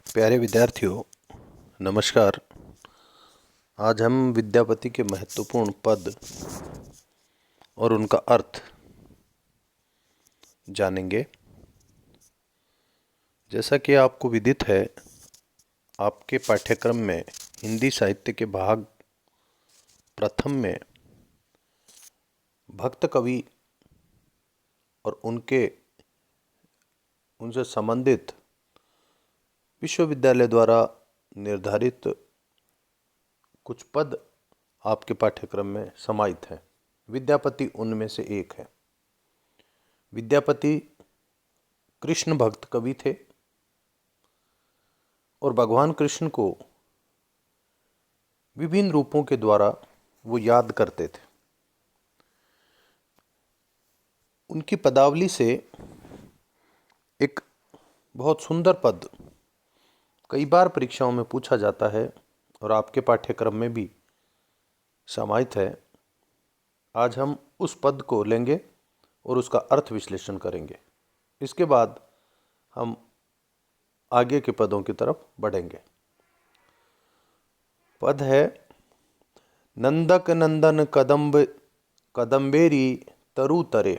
प्यारे विद्यार्थियों, नमस्कार। आज हम विद्यापति के महत्वपूर्ण पद और उनका अर्थ जानेंगे। जैसा कि आपको विदित है, आपके पाठ्यक्रम में हिंदी साहित्य के भाग प्रथम में भक्त कवि और उनसे संबंधित विश्वविद्यालय द्वारा निर्धारित कुछ पद आपके पाठ्यक्रम में समाहित हैं। विद्यापति उनमें से एक है। विद्यापति कृष्ण भक्त कवि थे और भगवान कृष्ण को विभिन्न रूपों के द्वारा वो याद करते थे। उनकी पदावली से एक बहुत सुंदर पद कई बार परीक्षाओं में पूछा जाता है और आपके पाठ्यक्रम में भी समाहित है। आज हम उस पद को लेंगे और उसका अर्थ विश्लेषण करेंगे। इसके बाद हम आगे के पदों की तरफ बढ़ेंगे। पद है, नंदक नंदन कदम्बेरी तरु तरे।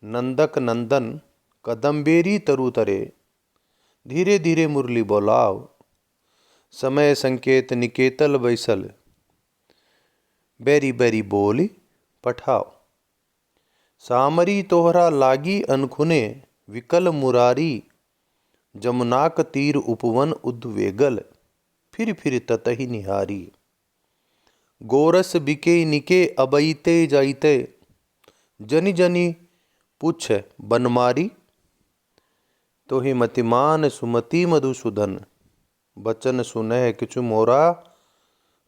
नंदक नंदन कदम्बेरी तरु तरे, धीरे धीरे मुरली बोलाव। समय संकेत निकेतल बैसल, बैरी बैरी बोली पठाओ। सामरी तोहरा लागी अनखुने, विकल मुरारी। जमुनाक तीर उपवन उद्वेगल, फिर ततहि निहारी। गोरस बिके निके अबैते जाइते, जनि जनि पुछ बनमारी। तोहि मतिमान सुमति मधुसूदन, बचन सुनह किछु मोरा।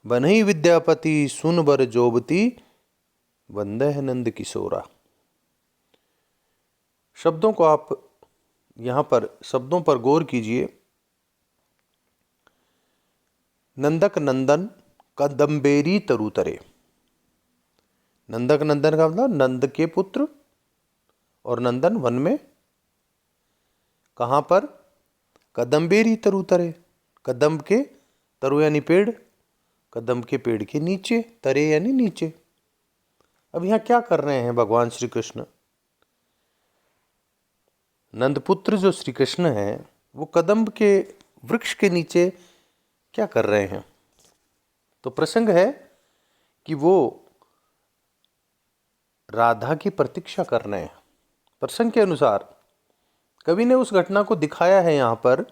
बनहि विद्यापति सुन बर जोबती, वंदह नंद किशोरा। शब्दों को आप यहाँ पर शब्दों पर गौर कीजिए। नंदक नंदन कदम्बेरी तरु तरे। नंदक नंदन का मतलब नंद के पुत्र, और नंदन वन में। कहाँ पर? कदम्बेरी तरु तरे, कदम्ब के, तरु यानी पेड़, कदम्ब के पेड़ के नीचे, तरे यानी नीचे। अब यहाँ क्या कर रहे हैं भगवान श्री कृष्ण? नंदपुत्र जो श्री कृष्ण हैं वो कदम्ब के वृक्ष के नीचे क्या कर रहे हैं? तो प्रसंग है कि वो राधा की प्रतीक्षा कर रहे हैं। प्रसंग के अनुसार कवि ने उस घटना को दिखाया है यहाँ पर,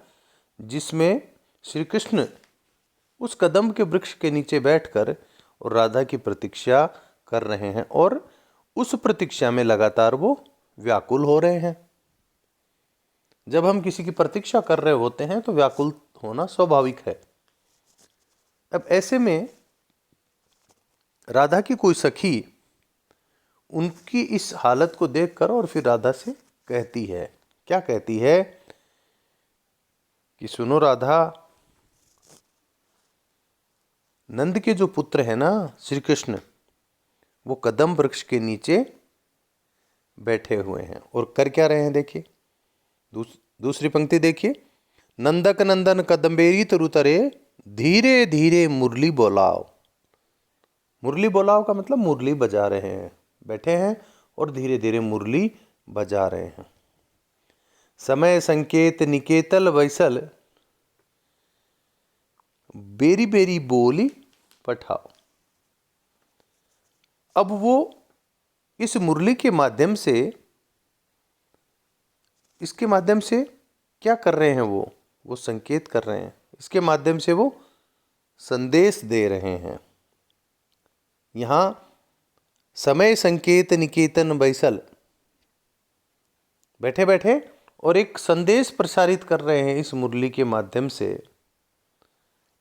जिसमें श्री कृष्ण उस कदम्ब के वृक्ष के नीचे बैठकर और राधा की प्रतीक्षा कर रहे हैं, और उस प्रतीक्षा में लगातार वो व्याकुल हो रहे हैं। जब हम किसी की प्रतीक्षा कर रहे होते हैं तो व्याकुल होना स्वाभाविक है। अब ऐसे में राधा की कोई सखी उनकी इस हालत को देखकर और फिर राधा से कहती है, क्या कहती है कि सुनो राधा, नंद के जो पुत्र है ना श्री कृष्ण, वो कदम वृक्ष के नीचे बैठे हुए हैं और कर क्या रहे हैं? देखिए दूसरी पंक्ति देखिए। नंदक नंदन कदम्बेरी तरु तरे, धीरे धीरे मुरली बोलाओ। मुरली बोलाओ का मतलब मुरली बजा रहे हैं, बैठे हैं और धीरे धीरे मुरली बजा रहे हैं। समय संकेत निकेतल बैसल, बेरी बेरी बोली पठाओ। अब वो इस मुरली के माध्यम से, इसके माध्यम से क्या कर रहे हैं? वो संकेत कर रहे हैं। इसके माध्यम से वो संदेश दे रहे हैं। यहाँ समय संकेत निकेतन बैसल, बैठे बैठे और एक संदेश प्रसारित कर रहे हैं इस मुरली के माध्यम से।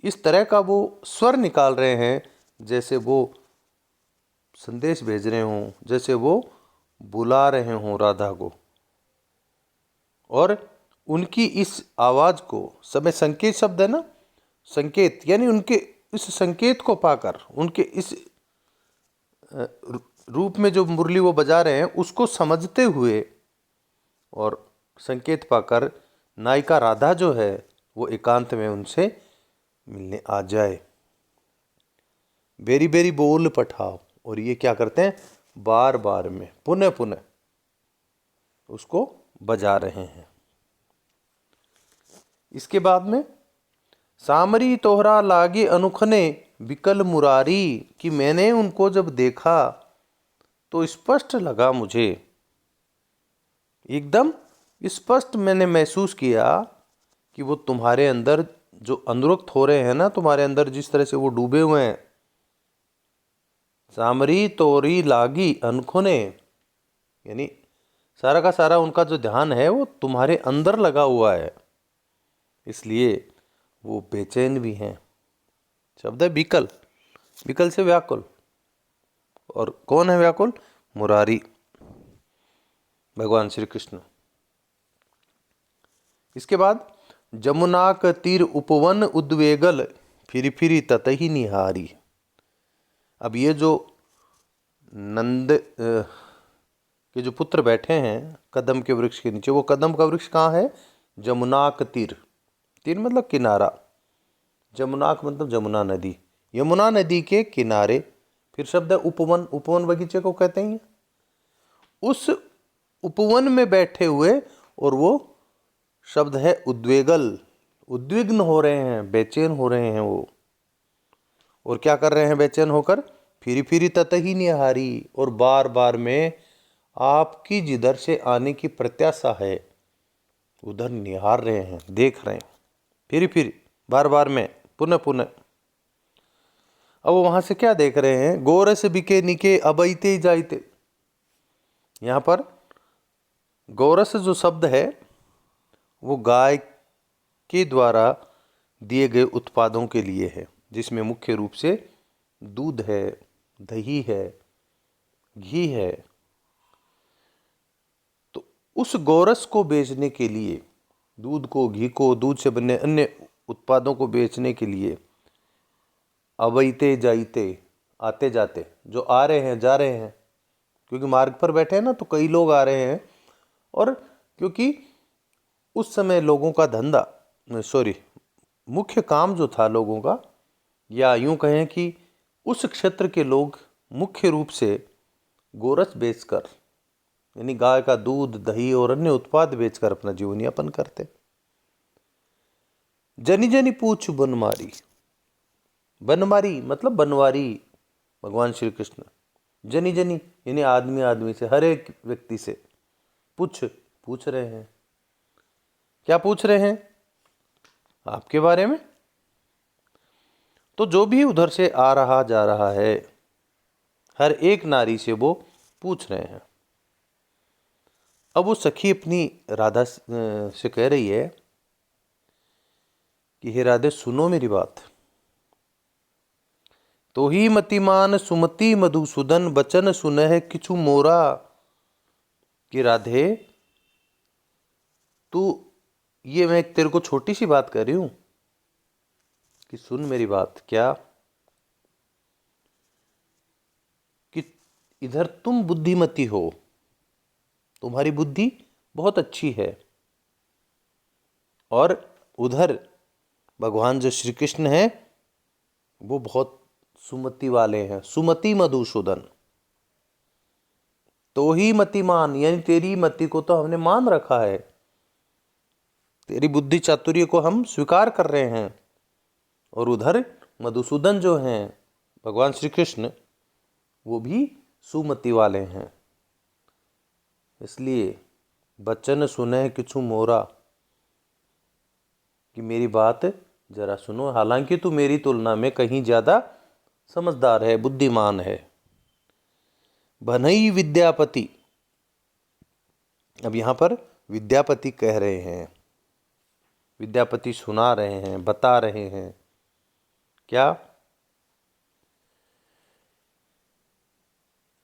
इस तरह का वो स्वर निकाल रहे हैं जैसे वो संदेश भेज रहे हों, जैसे वो बुला रहे हों राधा को। और उनकी इस आवाज़ को, समय संकेत शब्द है ना, संकेत यानी उनके इस संकेत को पाकर, उनके इस रूप में जो मुरली वो बजा रहे हैं उसको समझते हुए और संकेत पाकर नायिका राधा जो है वो एकांत में उनसे मिलने आ जाए। बेरी बेरी बोल पठाओ, और ये क्या करते हैं, बार बार में पुनः पुनः उसको बजा रहे हैं। इसके बाद में सामरी तोहरा लागे अनुखने विकल मुरारी, कि मैंने उनको जब देखा तो स्पष्ट लगा, मुझे एकदम स्पष्ट मैंने महसूस किया कि वो तुम्हारे अंदर जो अनुरक्त हो रहे हैं ना, तुम्हारे अंदर जिस तरह से वो डूबे हुए हैं। सामरी तोरी लागी अनखुने, यानी सारा का सारा उनका जो ध्यान है वो तुम्हारे अंदर लगा हुआ है, इसलिए वो बेचैन भी हैं। शब्द है विकल, विकल से व्याकुल, और कौन है व्याकुल, मुरारी, भगवान श्री कृष्ण। इसके बाद जमुनाक तीर उपवन उद्वेगल, फिरी फिरी ततही निहारी। अब ये जो नंद के जो पुत्र बैठे हैं कदम के वृक्ष के नीचे, वो कदम का वृक्ष कहाँ है, जमुनाक तीर, तीर मतलब किनारा, जमुनाक मतलब जमुना नदी, यमुना नदी के किनारे। फिर शब्द है उपवन, उपवन बगीचे को कहते हैं। उस उपवन में बैठे हुए, और वो शब्द है उद्वेगल, उद्विग्न हो रहे हैं, बेचैन हो रहे हैं वो। और क्या कर रहे हैं बेचैन होकर, फिरी फिरी ततही निहारी, और बार बार में आपकी जिधर से आने की प्रत्याशा है उधर निहार रहे हैं, देख रहे हैं, फिरी फिरी बार बार में पुनः पुनः। अब वो वहां से क्या देख रहे हैं, गोरस बिके निके अबैते जाइते। यहाँ पर गोरस जो शब्द है वो गाय के द्वारा दिए गए उत्पादों के लिए है, जिसमें मुख्य रूप से दूध है, दही है, घी है। तो उस गोरस को बेचने के लिए, दूध को, घी को, दूध से बने अन्य उत्पादों को बेचने के लिए अबैते जाइते, आते जाते, जो आ रहे हैं जा रहे हैं, क्योंकि मार्ग पर बैठे हैं ना, तो कई लोग आ रहे हैं। और क्योंकि उस समय लोगों का धंधा, मुख्य काम जो था लोगों का, या यूं कहें कि उस क्षेत्र के लोग मुख्य रूप से गोरस बेचकर, यानी गाय का दूध, दही और अन्य उत्पाद बेचकर अपना जीवन यापन करते। जनी जनी पूछ बनमारी, बनमारी मतलब बनवारी भगवान श्री कृष्ण। जनी जनी यानी आदमी आदमी से, हर एक व्यक्ति से पूछ रहे हैं। क्या पूछ रहे हैं, आपके बारे में। तो जो भी उधर से आ रहा जा रहा है, हर एक नारी से वो पूछ रहे हैं। अब वो सखी अपनी राधा से कह रही है कि हे राधे, सुनो मेरी बात। तो ही मतिमान सुमति मधुसूदन, बचन सुनह किछु मोरा। कि राधे, तू, ये मैं तेरे को छोटी सी बात कर रही हूं कि सुन मेरी बात। क्या, कि इधर तुम बुद्धिमती हो, तुम्हारी बुद्धि बहुत अच्छी है, और उधर भगवान जो श्री कृष्ण हैं वो बहुत सुमति वाले हैं, सुमति मधुसूदन। तो ही मतिमान, यानी तेरी मति को तो हमने मान रखा है, तेरी बुद्धि चातुर्य को हम स्वीकार कर रहे हैं। और उधर मधुसूदन जो हैं भगवान श्री कृष्ण, वो भी सुमति वाले हैं। इसलिए बचन सुने किछु मोरा, कि मेरी बात जरा सुनो। हालांकि तू मेरी तुलना में कहीं ज्यादा समझदार है, बुद्धिमान है। बनई विद्यापति, अब यहां पर विद्यापति कह रहे हैं, विद्यापति सुना रहे हैं, बता रहे हैं। क्या,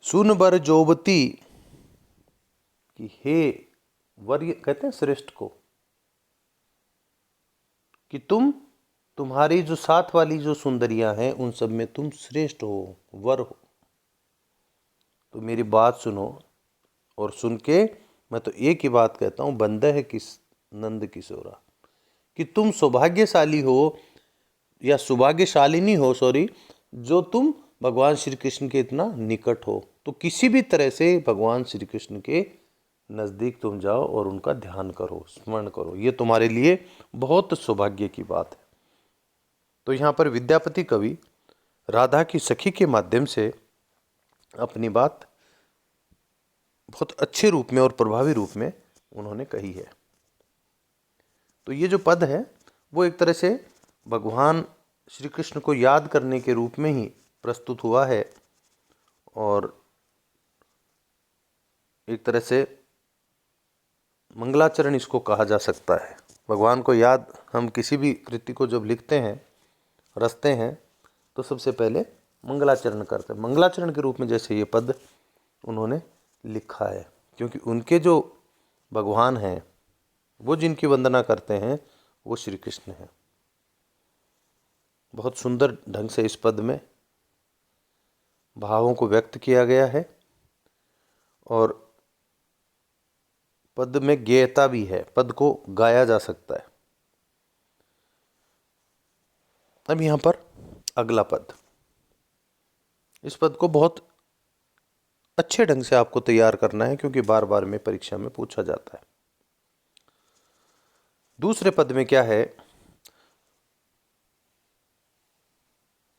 सुन बर जोबती, कि हे वर, कहते हैं श्रेष्ठ को, कि तुम्हारी जो साथ वाली जो सुंदरियां हैं उन सब में तुम श्रेष्ठ हो, वर हो। तो मेरी बात सुनो, और सुन के मैं तो एक ही बात कहता हूं, बंदे है किस नंद किशोरा, कि तुम सौभाग्यशाली हो या सौभाग्यशालिनी हो, सॉरी, जो तुम भगवान श्री कृष्ण के इतना निकट हो। तो किसी भी तरह से भगवान श्री कृष्ण के नज़दीक तुम जाओ और उनका ध्यान करो, स्मरण करो, ये तुम्हारे लिए बहुत सौभाग्य की बात है। तो यहाँ पर विद्यापति कवि राधा की सखी के माध्यम से अपनी बात बहुत अच्छे रूप में और प्रभावी रूप में उन्होंने कही है। तो ये जो पद है वो एक तरह से भगवान श्री कृष्ण को याद करने के रूप में ही प्रस्तुत हुआ है और एक तरह से मंगलाचरण इसको कहा जा सकता है। भगवान को याद हम किसी भी कृति को जब लिखते हैं, रचते हैं, तो सबसे पहले मंगलाचरण करते हैं। मंगलाचरण के रूप में जैसे ये पद उन्होंने लिखा है, क्योंकि उनके जो भगवान हैं, वो जिनकी वंदना करते हैं, वो श्री कृष्ण हैं। बहुत सुंदर ढंग से इस पद में भावों को व्यक्त किया गया है और पद में गेयता भी है, पद को गाया जा सकता है। अब यहाँ पर अगला पद, इस पद को बहुत अच्छे ढंग से आपको तैयार करना है, क्योंकि बार बार में परीक्षा में पूछा जाता है। दूसरे पद में क्या है,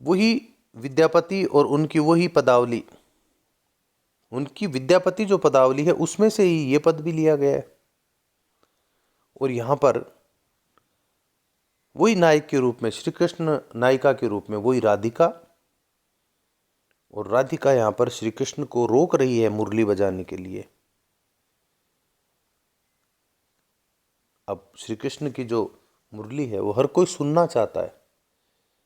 वही विद्यापति और उनकी वही पदावली, उनकी विद्यापति जो पदावली है उसमें से ही ये पद भी लिया गया है। और यहाँ पर वही नायक के रूप में, श्री कृष्ण नायिका के रूप में वही राधिका, और राधिका यहाँ पर श्री कृष्ण को रोक रही है मुरली बजाने के लिए। अब श्री कृष्ण की जो मुरली है वो हर कोई सुनना चाहता है,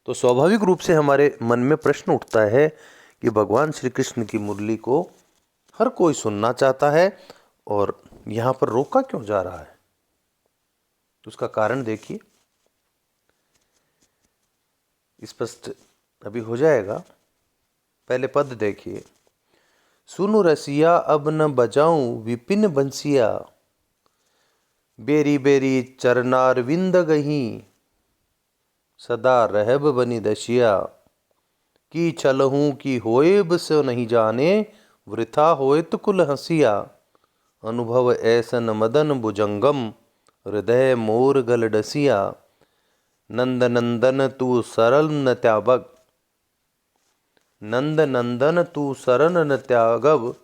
तो स्वाभाविक रूप से हमारे मन में प्रश्न उठता है कि भगवान श्री कृष्ण की मुरली को हर कोई सुनना चाहता है और यहाँ पर रोका क्यों जा रहा है। तो उसका कारण देखिए, स्पष्ट अभी हो जाएगा। पहले पद देखिए, सुनु रसिया अब न बजाऊं विपिन बंसिया, बेरी बेरी चरनारविंद गही, सदा रहब बनी दशिया, की छलहूँ की होएब सो नहीं जाने, वृथा होएत कुल हंसिया, अनुभव ऐसन मदन भुजंगम, हृदय मोर गल डसिया, नंद नंदन तू सरल न त्यागब, नंद नंदन तू सरन न त्यागब,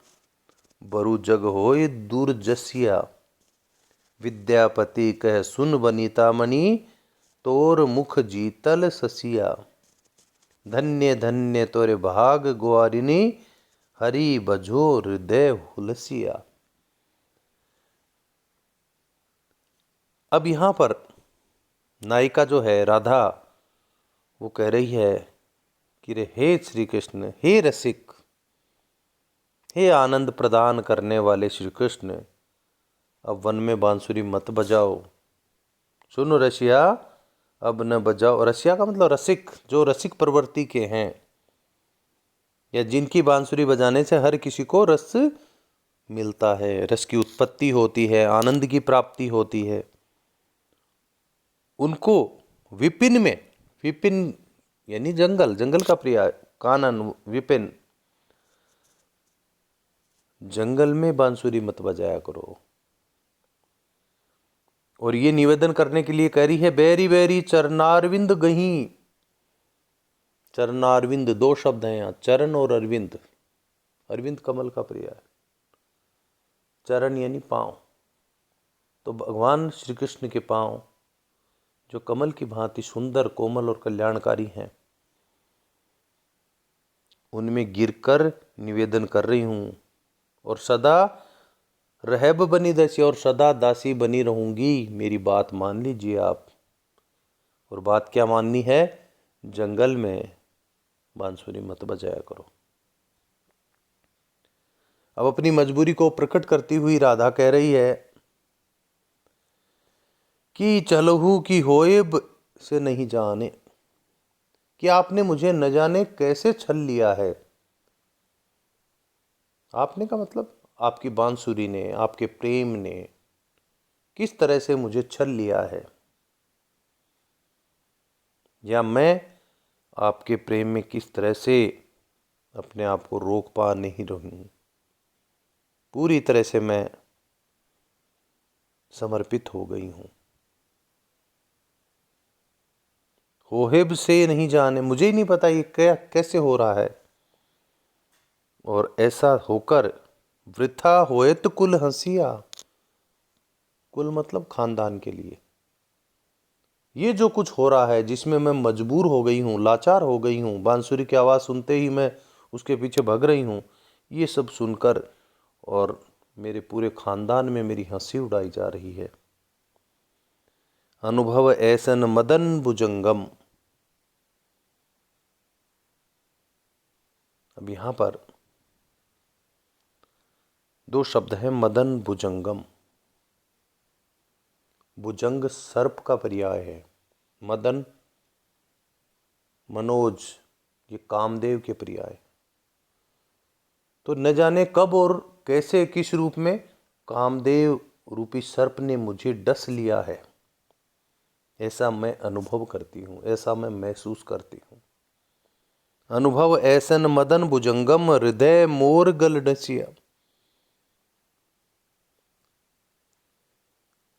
बरु जग होय दुर्जसिया, विद्यापति कह सुन वनिता मणि, तोर मुख जीतल ससिया, धन्य धन्य तोरे भाग ग्वारिनी, हरि बजो हृदय हुलसिया। अब यहाँ पर नायिका जो है राधा, वो कह रही है कि रे हे श्री कृष्ण, हे रसिक, हे आनंद प्रदान करने वाले श्री कृष्ण, अब वन में बांसुरी मत बजाओ। सुनो रसिया अब न बजाओ। रसिया का मतलब रसिक, जो रसिक प्रवृत्ति के हैं या जिनकी बांसुरी बजाने से हर किसी को रस मिलता है, रस की उत्पत्ति होती है, आनंद की प्राप्ति होती है, उनको विपिन में, विपिन यानी जंगल, जंगल का प्रिय, कानन विपिन, जंगल में बांसुरी मत बजाया करो। और ये निवेदन करने के लिए कह रही है, बेरी बेरी चरनारविंद गही। चरनारविंद दो शब्द हैं यहाँ, चरण और अरविंद। अरविंद कमल का प्रिय है, चरण यानी पांव। तो भगवान श्री कृष्ण के पांव जो कमल की भांति सुंदर, कोमल और कल्याणकारी हैं, उनमें गिरकर निवेदन कर रही हूँ, और सदा रहब बनी दासी, और सदा दासी बनी रहूंगी। मेरी बात मान लीजिए आप। और बात क्या माननी है? जंगल में बांसुरी मत बजाया करो। अब अपनी मजबूरी को प्रकट करती हुई राधा कह रही है कि चलहू की होएब से नहीं जाने, कि आपने मुझे न जाने कैसे छल लिया है। आपने का मतलब आपकी बांसुरी ने, आपके प्रेम ने किस तरह से मुझे छल लिया है। या मैं आपके प्रेम में किस तरह से अपने आप को रोक पा नहीं रही हूँ। पूरी तरह से मैं समर्पित हो गई हूँ। होहेब से नहीं जाने, मुझे ही नहीं पता ये क्या कैसे हो रहा है। और ऐसा होकर वृथा होए तो कुल हंसिया, कुल मतलब खानदान के लिए ये जो कुछ हो रहा है, जिसमें मैं मजबूर हो गई हूँ, लाचार हो गई हूँ, बांसुरी की आवाज़ सुनते ही मैं उसके पीछे भाग रही हूँ, ये सब सुनकर और मेरे पूरे खानदान में मेरी हंसी उड़ाई जा रही है। अनुभव ऐसन मदन भुजंगम। अब यहाँ पर दो शब्द हैं, मदन भुजंगम। भुजंग सर्प का पर्याय है, मदन मनोज ये कामदेव के पर्याय। तो न जाने कब और कैसे किस रूप में कामदेव रूपी सर्प ने मुझे डस लिया है, ऐसा मैं अनुभव करती हूँ, ऐसा मैं महसूस करती हूँ। अनुभव ऐसन मदन भुजंगम, हृदय मोर गल डसिया।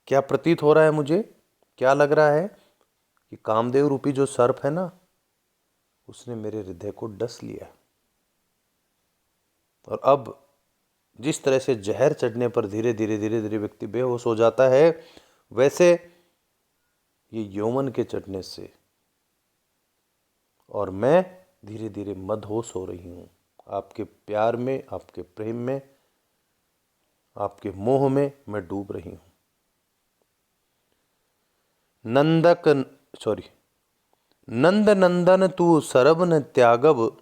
क्या प्रतीत हो रहा है मुझे, क्या लग रहा है कि कामदेव रूपी जो सर्प है ना, उसने मेरे हृदय को डस लिया। और अब जिस तरह से जहर चढ़ने पर धीरे धीरे व्यक्ति बेहोश हो जाता है, वैसे ये यौवन के चढ़ने से और मैं धीरे धीरे मदहोश हो रही हूँ। आपके प्यार में, आपके प्रेम में, आपके मोह में मैं डूब रही हूँ। नंद नंदन तू सरब न त्यागब,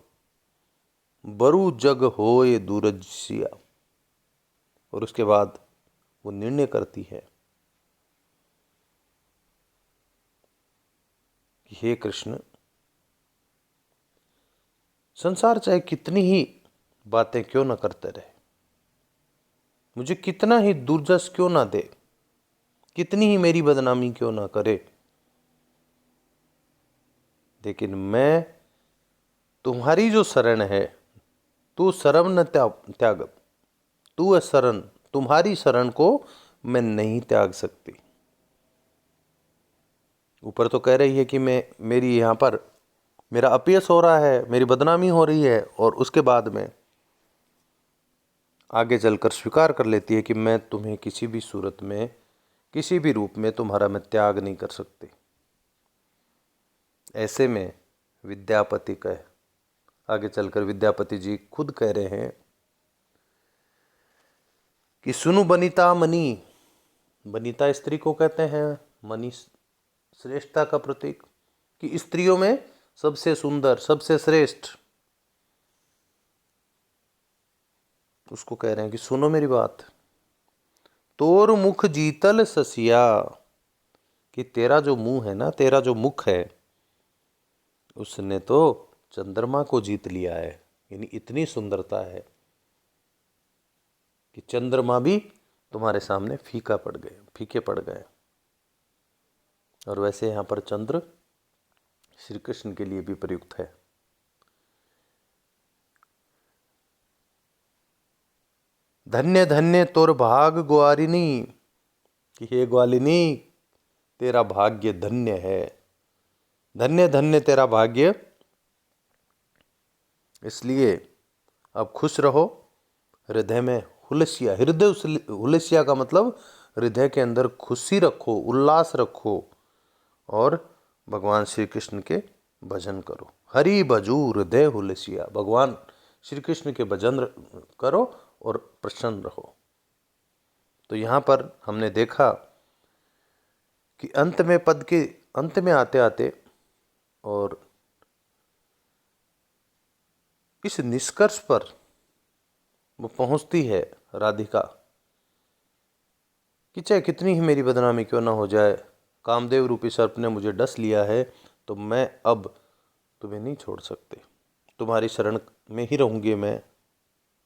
बरु जग होए दूरजिया। और उसके बाद वो निर्णय करती है कि हे कृष्ण, संसार चाहे कितनी ही बातें क्यों न करते रहे, मुझे कितना ही दुर्जस क्यों ना दे, कितनी ही मेरी बदनामी क्यों ना करे, लेकिन मैं तुम्हारी जो शरण है, तू शरण न त्याग, तू है शरण, तुम्हारी शरण को मैं नहीं त्याग सकती। ऊपर तो कह रही है कि मेरी यहाँ पर मेरा अपयश हो रहा है, मेरी बदनामी हो रही है, और उसके बाद में आगे चलकर स्वीकार कर लेती है कि मैं तुम्हें किसी भी सूरत में, किसी भी रूप में तुम्हारा मैं त्याग नहीं कर सकती। ऐसे में विद्यापति कह, आगे चलकर विद्यापति जी खुद कह रहे हैं कि सुनु बनिता मनी, बनिता स्त्री को कहते हैं, मनी श्रेष्ठता का प्रतीक, कि स्त्रियों में सबसे सुंदर, सबसे श्रेष्ठ, उसको कह रहे हैं कि सुनो मेरी बात। तोर मुख जीतल ससिया, कि तेरा जो मुंह है ना, तेरा जो मुख है, उसने तो चंद्रमा को जीत लिया है। यानी इतनी सुंदरता है कि चंद्रमा भी तुम्हारे सामने फीके पड़ गए। और वैसे यहाँ पर चंद्र श्री कृष्ण के लिए भी प्रयुक्त है। धन्य धन्य तोर भाग ग्वारिनी, कि हे ग्वालिनी, तेरा भाग्य धन्य है, धन्य धन्य तेरा भाग्य। इसलिए अब खुश रहो, हृदय में हुलसिया, हृदय हुलसिया का मतलब हृदय के अंदर खुशी रखो, उल्लास रखो, और भगवान श्री कृष्ण के भजन करो। हरि भजू हृदय हुलसिया, भगवान श्री कृष्ण के भजन करो और प्रसन्न रहो। तो यहाँ पर हमने देखा कि अंत में, पद के अंत में आते आते और इस निष्कर्ष पर वो पहुंचती है राधिका कि चाहे कितनी ही मेरी बदनामी क्यों ना हो जाए, कामदेव रूपी सर्प ने मुझे डस लिया है, तो मैं अब तुम्हें नहीं छोड़ सकती, तुम्हारी शरण में ही रहूंगी मैं,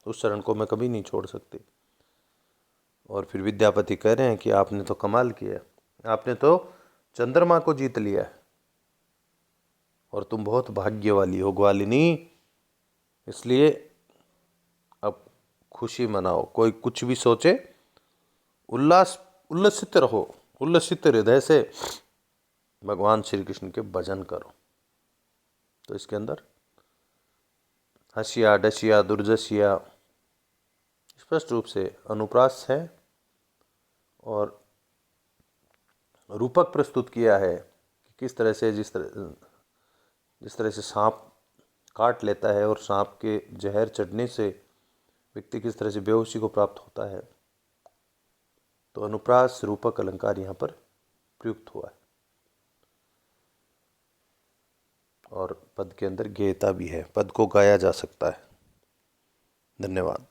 उस शरण को मैं कभी नहीं छोड़ सकती। और फिर विद्यापति कह रहे हैं कि आपने तो कमाल किया, आपने तो चंद्रमा को जीत लिया है। और तुम बहुत भाग्यवाली हो ग्वालिनी, इसलिए अब खुशी मनाओ। कोई कुछ भी सोचे, उल्लसित रहो, उल्लसित हृदय से भगवान श्री कृष्ण के भजन करो। तो इसके अंदर हसिया डसिया दुर्जसिया स्पष्ट रूप से अनुप्रास है और रूपक प्रस्तुत किया है कि किस तरह से जिस तरह से सांप काट लेता है और सांप के जहर चढ़ने से व्यक्ति किस तरह से बेहोशी को प्राप्त होता है। तो अनुप्रास रूपक अलंकार यहाँ पर प्रयुक्त हुआ है और पद के अंदर गेयता भी है, पद को गाया जा सकता है। धन्यवाद।